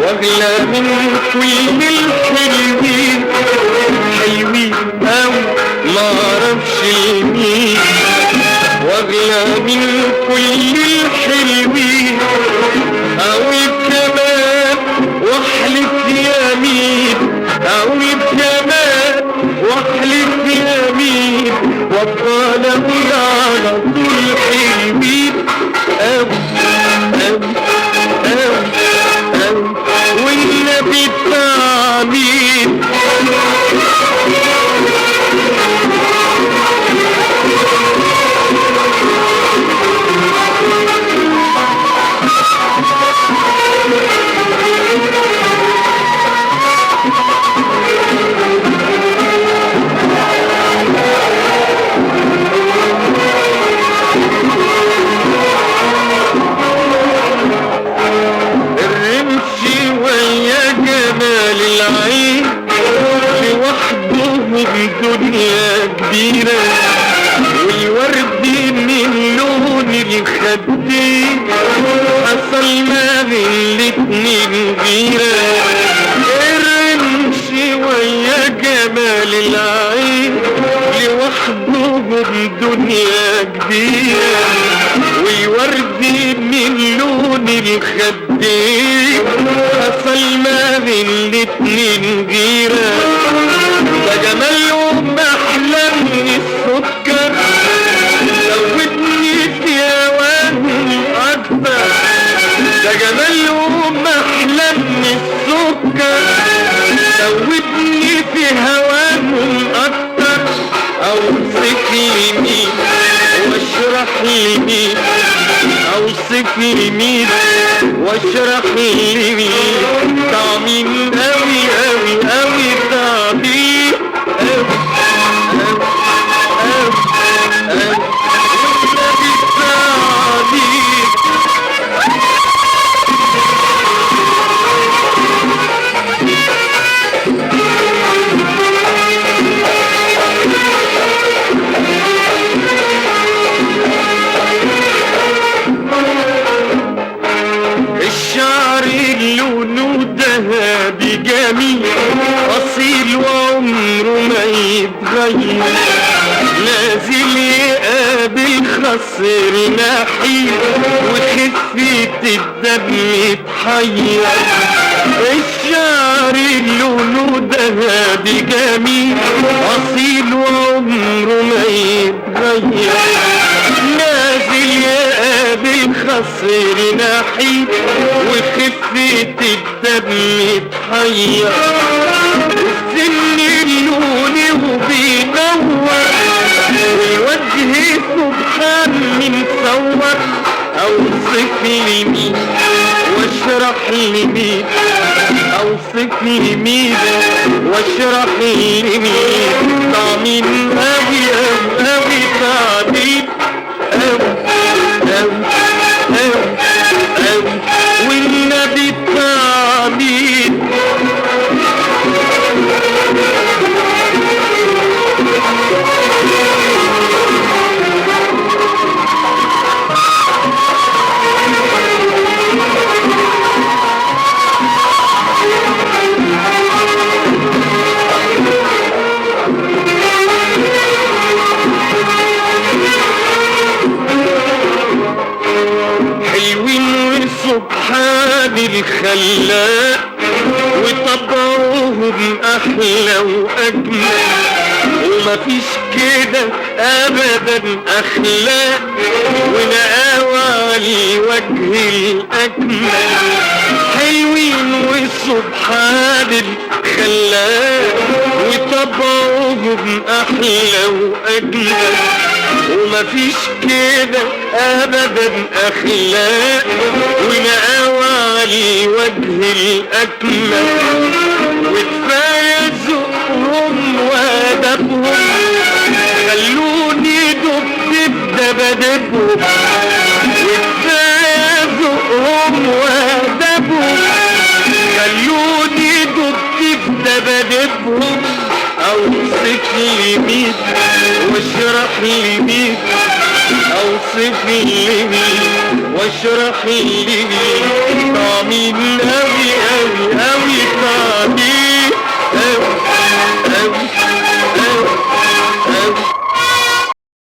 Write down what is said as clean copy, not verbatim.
واغلى من كل الحلوين، حلوين اوي معرفش مين، واغلى من كل الحلوين اوي كمان واحلف يمين، اوي كمان واحلف يمين، وافضل اقول على طول حلوين اوي اوي اوي اوي، والنبي بتاع مين؟ الدنيا كبيرة والورد من لون الخدين حصل ما بين الاتنين غيرة، الرمش ويا جمال العين لوحدهم دنيا كبيرة، والورد من لون الخدين حصل ما بين الاتنين غيرة، ده جمالهم احلى من السكر زودني في هواهم اكتر، ده جمالهم احلى من السكر زودني في هواهم اكتر، اوصف لي مين واشرح لي مين، اوصف لي مين واشرح لي مين، طعمين اوي اوي اوي طعمين اوي اوي اوي اوي، والنبي طعمين. الشعر لونه ذهبي جميل اصيل وعمره ما يتغير، نازل يقابل خصر نحيل وخفة الدم تحير، الشعر لونه ذهبي جميل اصيل وعمره ما يتغير، نازل يقابل خصر نحيل وخفة الدم تحير، السن اللوني وبينور والوجه سبحان من صور، اوصف لي مين واشرح لي مين، اوصف لي مين واشرح لي مين، طعمين اوي اوي اوي طعمين اوي اوي اوي اوي، والنبي طعمين. سبحان الخلاق وطبعهم احلى واجمل، ومفيش كده ابدا اخلاق ونقاوى على الوجه الاجمل، حلوين وسبحان الخلاق وطبعهم احلى واجمل، ومفيش كده ابدا اخلاق ونقاوة على الوجه الاكمل وكفاية ذوقهم وادبهم خلوني دب بدبدبهم وكفاية ذوقهم وادبهم خلوني دب بدبدبهم اوصف لي مين واشرح لي مين اوصف لي مين واشرح لي مين طعمين اوي اوي اوي طعمين اوي اوي